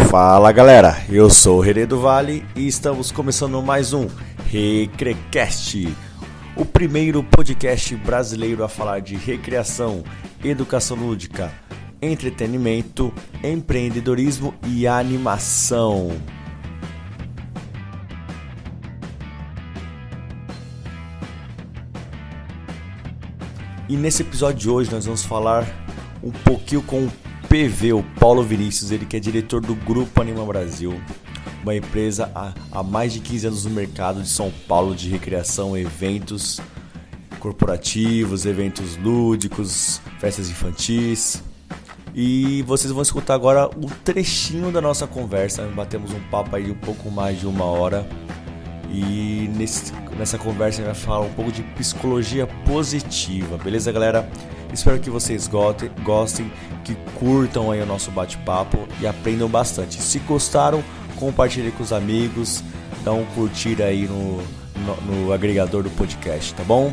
Fala galera, eu sou o Rerê do Vale e estamos começando mais um Recrecast, o primeiro podcast brasileiro a falar de recreação, educação lúdica, entretenimento, empreendedorismo e animação. E nesse episódio de hoje nós vamos falar um pouquinho com o PV, o Paulo Vinícius, ele que é diretor do Grupo Anima Brasil, uma empresa há mais de 15 anos no mercado de São Paulo de recreação, eventos corporativos, eventos lúdicos, festas infantis. E vocês vão escutar agora um trechinho da nossa conversa, batemos um papo aí de um pouco mais de uma hora. E nessa conversa a gente vai falar um pouco de psicologia positiva, beleza galera? Espero que vocês gostem, que curtam aí o nosso bate-papo e aprendam bastante. Se gostaram, compartilhem com os amigos, dá um curtir aí no agregador do podcast, tá bom?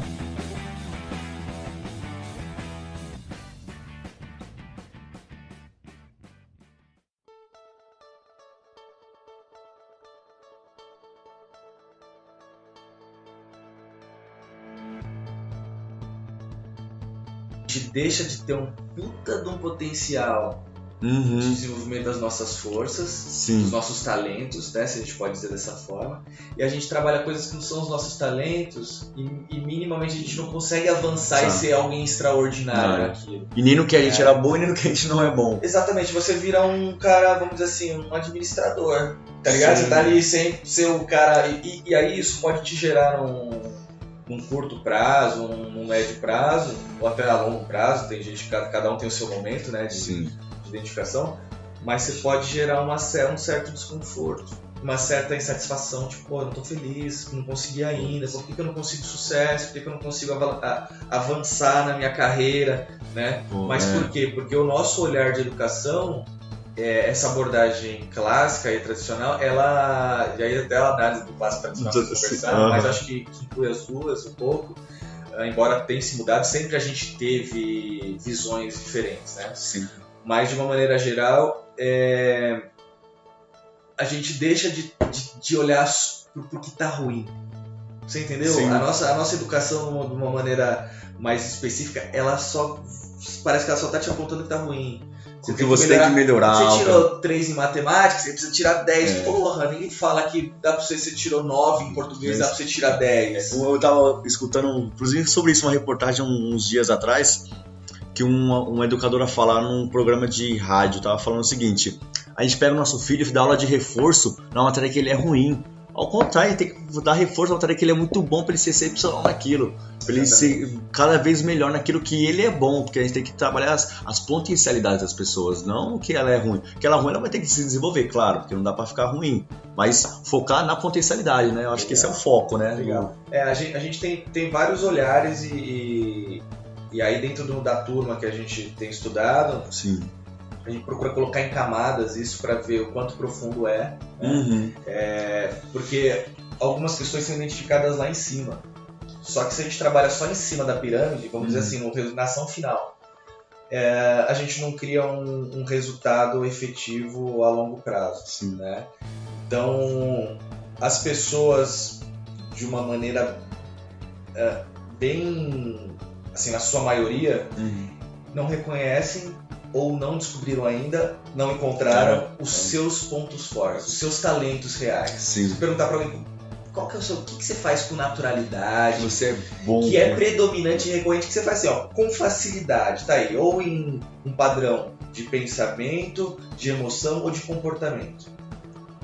A gente deixa de ter um puta de um potencial de desenvolvimento das nossas forças, Sim. dos nossos talentos, né, se a gente pode dizer dessa forma, e a gente trabalha coisas que não são os nossos talentos e minimamente a gente não consegue avançar e ser alguém extraordinário naquilo. E nem no que a gente era bom e nem no que a gente não é bom. Exatamente, você vira um cara, vamos dizer assim, um administrador, tá ligado? Sim. Você tá ali sem ser o cara, e aí isso pode te gerar num curto prazo, num médio prazo, ou até a longo prazo, tem gente, cada um tem o seu momento, né, de identificação, mas você pode gerar um certo desconforto, uma certa insatisfação, tipo, pô, eu não tô feliz, não consegui ainda, por que eu não consigo sucesso, por que eu não consigo avançar na minha carreira, né? Mas por quê? Porque o nosso olhar de educação, essa abordagem clássica e tradicional, ela, e aí até a análise do clássico tradicional que conversar, mas acho que inclui as duas um pouco, embora tenha se mudado, sempre a gente teve visões diferentes, né? Sim. Mas de uma maneira geral, a gente deixa de olhar pro que tá ruim. Você entendeu? Sim. A nossa educação, de uma maneira mais específica, parece que ela só tá te apontando que tá ruim. O que você tem que melhorar. Você tirou 3 em matemática, você precisa tirar 10. Porra, ninguém fala que dá pra você tirou 9 em português, dá pra você tirar 10. Eu tava escutando, inclusive sobre isso, uma reportagem uns dias atrás, que uma educadora falar num programa de rádio, tava falando o seguinte: a gente pega o nosso filho e dá aula de reforço na matéria que ele é ruim. Ao contrário, tem que dar reforço na matéria que ele é muito bom para ele ser excepcional naquilo, para ele ser cada vez melhor naquilo que ele é bom, porque a gente tem que trabalhar as potencialidades das pessoas, não o que ela é ruim. O que ela é ruim, ela vai ter que se desenvolver, claro, porque não dá para ficar ruim, mas focar na potencialidade, né? Eu acho que esse é o foco, né? Legal. A gente tem vários olhares e aí dentro da turma que a gente tem estudado, sim, a gente procura colocar em camadas isso para ver o quanto profundo é, né? Porque algumas questões são identificadas lá em cima. Só que se a gente trabalha só em cima da pirâmide, vamos dizer assim, na ação final, a gente não cria um resultado efetivo a longo prazo. Sim. Né? Então, as pessoas, de uma maneira bem, assim, na sua maioria, não reconhecem ou não descobriram ainda, não encontraram os seus pontos fortes, os seus talentos reais. Sim. Se perguntar para alguém, qual que é o que você faz com naturalidade, você é bom, que é predominante e recorrente, que você faz assim, ó, com facilidade, tá aí, ou em um padrão de pensamento, de emoção ou de comportamento.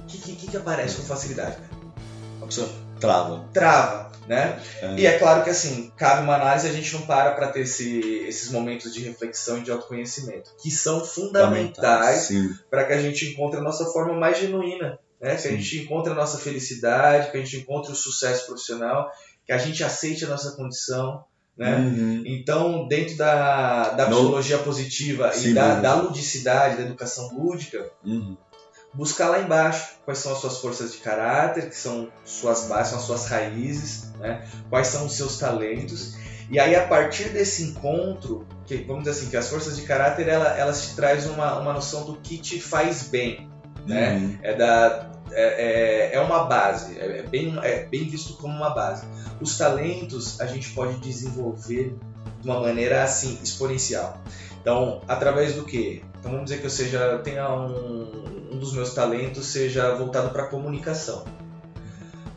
O que aparece com facilidade? A pessoa trava, né? E é claro que assim, cabe uma análise, a gente não para ter esses momentos de reflexão e de autoconhecimento, que são fundamentais para que a gente encontre a nossa forma mais genuína, né? Que a gente encontre a nossa felicidade, que a gente encontre o sucesso profissional, que a gente aceite a nossa condição, né? Então, dentro da psicologia positiva e da ludicidade, da educação lúdica, buscar lá embaixo quais são as suas forças de caráter, que são suas bases, são as suas raízes, né? Quais são os seus talentos. E aí, a partir desse encontro, que, vamos dizer assim, que as forças de caráter, elas te trazem uma noção do que te faz bem. né? É uma base, é bem visto como uma base. Os talentos a gente pode desenvolver de uma maneira assim exponencial. Então, através do quê? Então vamos dizer que eu tenha um dos meus talentos seja voltado para a comunicação.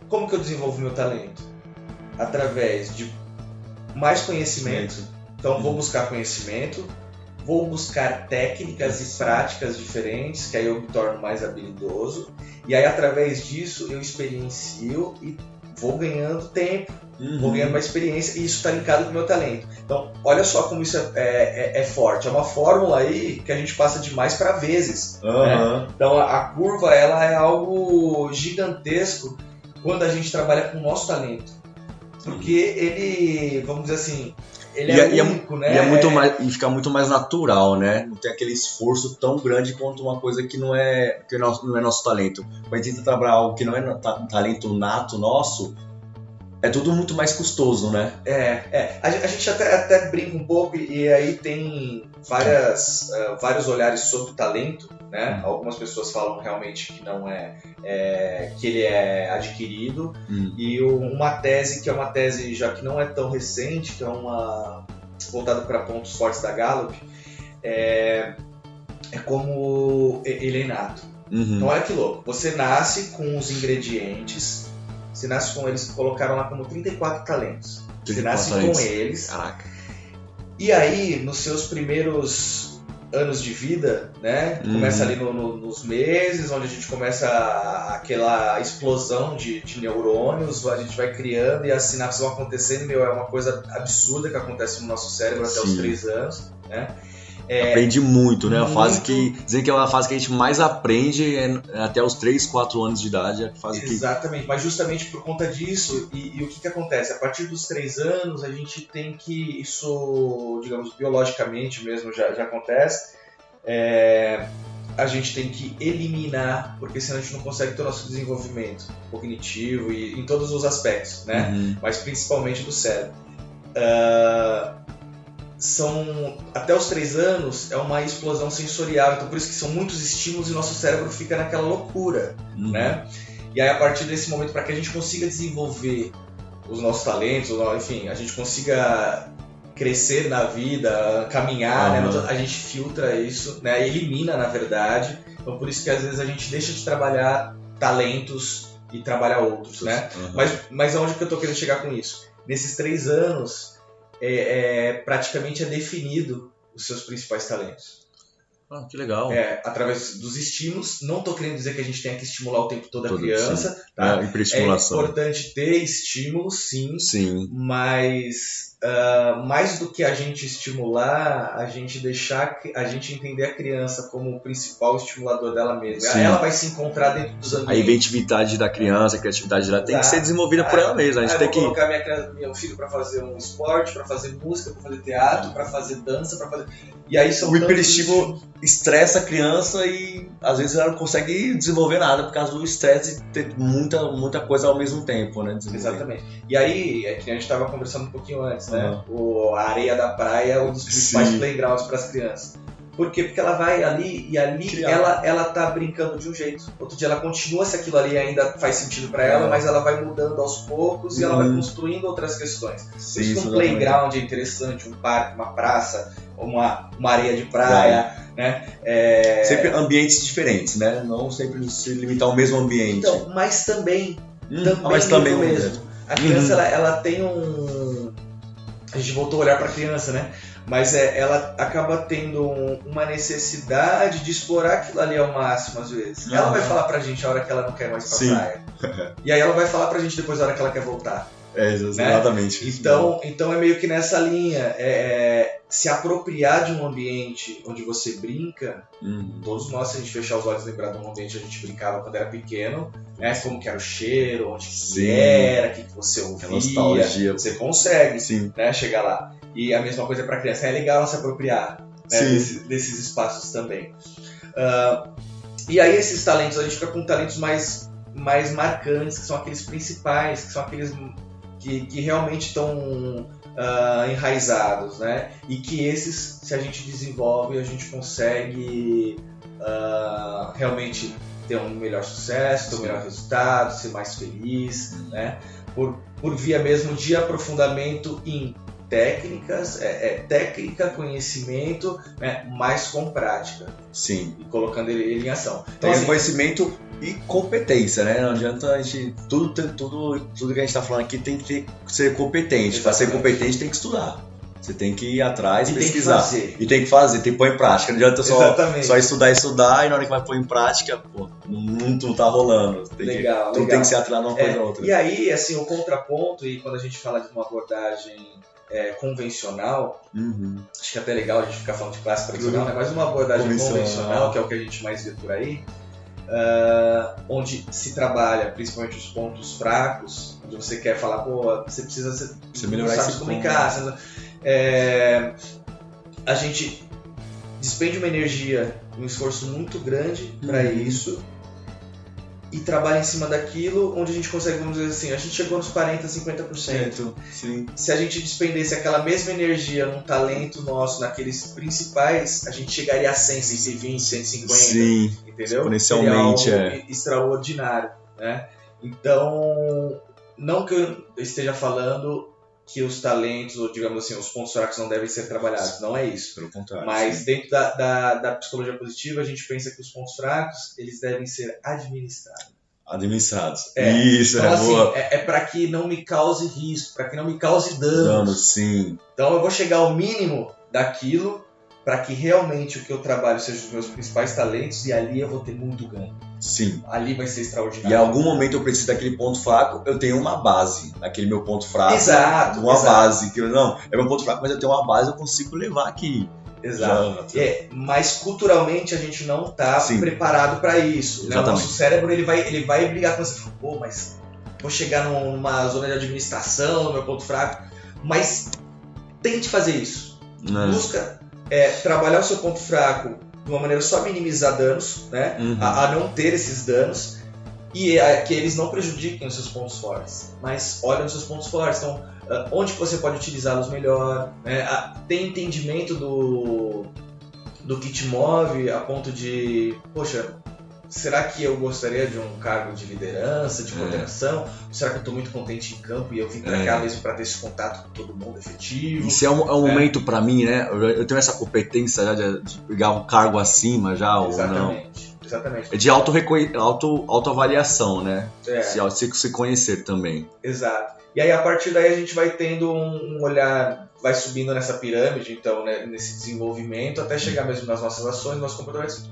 Como que eu desenvolvo meu talento? Através de mais conhecimento. Então vou buscar conhecimento, vou buscar técnicas e práticas diferentes, que aí eu me torno mais habilidoso. E aí através disso eu experiencio e vou ganhando tempo, vou ganhando mais experiência, e isso está linkado com o meu talento. Então, olha só como isso é forte. É uma fórmula aí que a gente passa de mais para vezes. Né? Então, a curva ela é algo gigantesco quando a gente trabalha com o nosso talento. Porque ele, vamos dizer assim, ele é único, né? E fica muito mais natural, né? Não tem aquele esforço tão grande quanto uma coisa que não é nosso talento. Quando a gente tenta trabalhar algo que não é talento nato nosso, é tudo muito mais custoso, né? A gente até brinca um pouco, e aí tem vários olhares sobre o talento, né? Algumas pessoas falam realmente que não que ele é adquirido, e uma tese que é uma tese já que não é tão recente, que é uma voltada para pontos fortes da Gallup, é como ele é inato. Então olha que louco, você nasce com os ingredientes. Você nasce com eles, colocaram lá como 34 talentos. Você nasce com eles. Caraca. E aí, nos seus primeiros anos de vida, né? Começa ali nos meses, onde a gente começa aquela explosão de neurônios, a gente vai criando e as sinapses vão acontecendo. É uma coisa absurda que acontece no nosso cérebro até os 3 anos, né? Aprende muito, né? Dizem que é uma fase que a gente mais aprende até os 3, 4 anos de idade. Exatamente, mas justamente por conta disso, e o que acontece? A partir dos 3 anos, a gente tem que, isso, digamos, biologicamente mesmo já acontece, a gente tem que eliminar, porque senão a gente não consegue ter o nosso desenvolvimento cognitivo e em todos os aspectos, né? Mas principalmente do cérebro. Até os 3 anos é uma explosão sensorial, então por isso que são muitos estímulos e nosso cérebro fica naquela loucura, né? E aí a partir desse momento, para que a gente consiga desenvolver os nossos talentos, enfim, a gente consiga crescer na vida, caminhar, né? A gente filtra isso, né? Elimina, na verdade. Então por isso que às vezes a gente deixa de trabalhar talentos e trabalha outros, né? Mas aonde que eu tô querendo chegar com isso? Nesses 3 anos praticamente é definido os seus principais talentos. Que legal. Através dos estímulos. Não estou querendo dizer que a gente tenha que estimular o tempo todo a criança. Tá? É importante ter estímulos, sim. Mas mais do que a gente estimular, a gente entender a criança como o principal estimulador dela mesma. Ela vai se encontrar dentro dos ambientes. A inventividade da criança, a criatividade dela tem que ser desenvolvida por ela mesma. A gente tem que colocar meu filho para fazer um esporte, para fazer música, para fazer teatro, para fazer dança, para fazer. E aí são o hiperestímulo estressa a criança e às vezes ela não consegue desenvolver nada por causa do estresse de ter muita coisa ao mesmo tempo, né? Exatamente. E aí, que a gente estava conversando um pouquinho antes, né? A areia da praia é um dos principais playgrounds para as crianças. Por quê? Porque ela vai ali e ali ela tá brincando de um jeito. Outro dia ela continua se aquilo ali ainda faz sentido para ela, mas ela vai mudando aos poucos e ela vai construindo outras questões. Por isso um playground é interessante, um parque, uma praça, uma areia de praia, né? Sempre ambientes diferentes, né? Não sempre se limitar ao mesmo ambiente. Então, mas também mesmo. A criança ela tem a gente voltou a olhar para a criança, né? Mas ela acaba tendo uma necessidade de explorar aquilo ali ao máximo, às vezes. Ela vai falar pra gente a hora que ela não quer mais pra praia. E aí ela vai falar pra gente depois a hora que ela quer voltar. Exatamente. Né? Então é meio que nessa linha. Se apropriar de um ambiente onde você brinca. Todos nós, se a gente fechar os olhos e lembrar de um ambiente onde a gente brincava quando era pequeno, né? Como que era o cheiro, onde que era, o que você ouvia. Nostalgia. Você consegue, né, chegar lá. E a mesma coisa para criança. É legal ela se apropriar, né, desses espaços também. E aí esses talentos, a gente fica com talentos mais marcantes, que são aqueles principais, que são aqueles que realmente estão enraizados, né? E que esses, se a gente desenvolve, a gente consegue realmente ter um melhor sucesso, ter um melhor resultado, ser mais feliz, né? Por via mesmo de aprofundamento em técnicas, técnica, conhecimento, né? Mais com prática. Sim. E colocando ele em ação. Então, Tem assim, conhecimento e competência, né? Não adianta a gente... Tudo que a gente tá falando aqui tem que ser competente. Para ser competente tem que estudar. Você tem que ir atrás, pesquisar. E tem que fazer, tem que pôr em prática. Não adianta só estudar e na hora que vai pôr em prática, pô, não tá rolando. Tudo tem que ser atrás de uma coisa ou outra. E aí, assim, o contraponto, e quando a gente fala de uma abordagem convencional, acho que é até legal a gente ficar falando de classe tradicional, né? Mas uma abordagem convencional, que é o que a gente mais vê por aí, onde se trabalha principalmente os pontos fracos, onde você quer falar, pô, você precisa melhorar esse comunicar. A gente despende uma energia, um esforço muito grande para isso e trabalha em cima daquilo, onde a gente consegue, vamos dizer assim, a gente chegou nos 40%, 50%. Sim. Se a gente despendesse aquela mesma energia num talento nosso, naqueles principais, a gente chegaria a 100, 120, 150. Sim, entendeu? Exponencialmente. Seria algo extraordinário, né? Então, não que eu esteja falando que os talentos, ou digamos assim, os pontos fracos não devem ser trabalhados, não é isso. Pelo contrário. Mas dentro da psicologia positiva, a gente pensa que os pontos fracos, eles devem ser administrados. Isso, então, boa. É para que não me cause risco, para que não me cause danos. Sim. Então eu vou chegar ao mínimo daquilo para que realmente o que eu trabalho seja os meus principais talentos e ali eu vou ter muito ganho. Sim. Ali vai ser extraordinário. E em algum momento eu preciso daquele ponto fraco, eu tenho uma base. Naquele meu ponto fraco. Exato. Base. Que não, é meu ponto fraco, mas eu tenho uma base, eu consigo levar aqui. Exato. Mas culturalmente a gente não está preparado para isso. Né? O nosso cérebro ele vai brigar com você. Pô, mas vou chegar numa zona de administração, no meu ponto fraco. Mas tente fazer isso. Busca trabalhar o seu ponto fraco de uma maneira só minimizar danos, né? A não ter esses danos e que eles não prejudiquem os seus pontos fortes, mas olha os seus pontos fortes. Então, onde você pode utilizá-los melhor, né? Tem entendimento do que te move a ponto de, poxa, será que eu gostaria de um cargo de liderança, de coordenação? Será que eu estou muito contente em campo e eu vim para cá mesmo para ter esse contato com todo mundo efetivo? Isso é um momento para mim, né? Eu tenho essa competência já de pegar um cargo acima já ou não? Exatamente. É de autoavaliação, né? Se conhecer também. Exato. E aí a partir daí a gente vai tendo um olhar, vai subindo nessa pirâmide, então, né, nesse desenvolvimento, até chegar mesmo nas nossas ações, nos nossos comportamentos,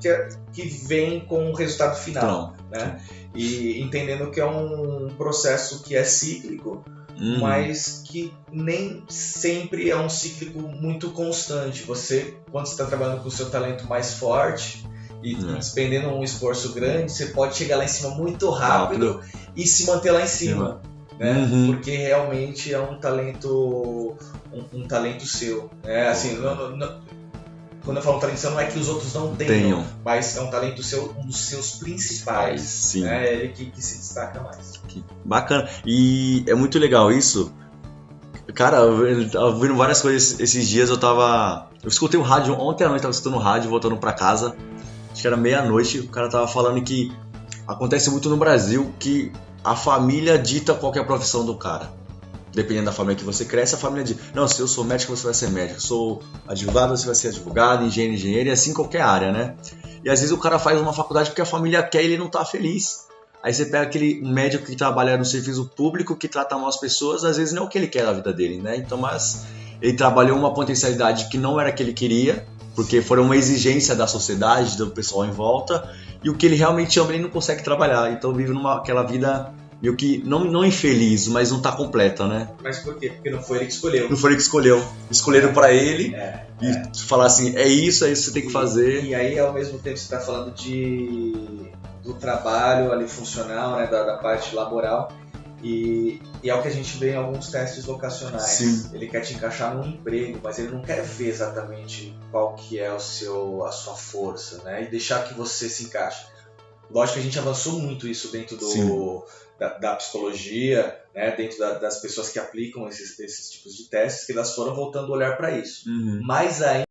que vem com o resultado final. Né? E entendendo que é um processo que é cíclico, mas que nem sempre é um cíclico muito constante. Você, quando você está trabalhando com o seu talento mais forte e despendendo um esforço grande, você pode chegar lá em cima muito rápido e se manter lá em cima. Né? Porque realmente é um talento seu, né? Assim, quando eu falo talento seu, não é que os outros não tenham, mas é um talento seu, um dos seus principais. Sim. Né? É ele que se destaca mais. Que bacana. E é muito legal isso. Cara, eu tava ouvindo várias coisas esses dias. Eu escutei o rádio ontem à noite, tava escutando o rádio, voltando pra casa. Acho que era meia-noite. O cara tava falando que acontece muito no Brasil que a família dita qualquer profissão do cara. Dependendo da família que você cresce, a família diz: não, se eu sou médico, você vai ser médico. Se eu sou advogado, você vai ser advogado, engenheiro, e assim qualquer área, né? E às vezes o cara faz uma faculdade porque a família quer e ele não tá feliz. Aí você pega aquele médico que trabalha no serviço público, que trata mal as pessoas, às vezes não é o que ele quer na vida dele, né? Então, mas ele trabalhou uma potencialidade que não era a que ele queria, porque foi uma exigência da sociedade, do pessoal em volta, e o que ele realmente ama ele não consegue trabalhar, então vive aquela vida meio que, não infeliz, mas não tá completa, né? Mas por quê? Porque não foi ele que escolheu. Não foi ele que escolheu. Escolheram pra ele e falar assim, é isso que você tem que fazer. E aí, ao mesmo tempo, você tá falando do trabalho ali funcional, né, da parte laboral, e é o que a gente vê em alguns testes vocacionais. Sim. Ele quer te encaixar num emprego, mas ele não quer ver exatamente qual que é a sua força, né? E deixar que você se encaixe. Lógico que a gente avançou muito isso dentro da psicologia, né? Dentro das pessoas que aplicam esses tipos de testes, que elas foram voltando a olhar para isso. Mas ainda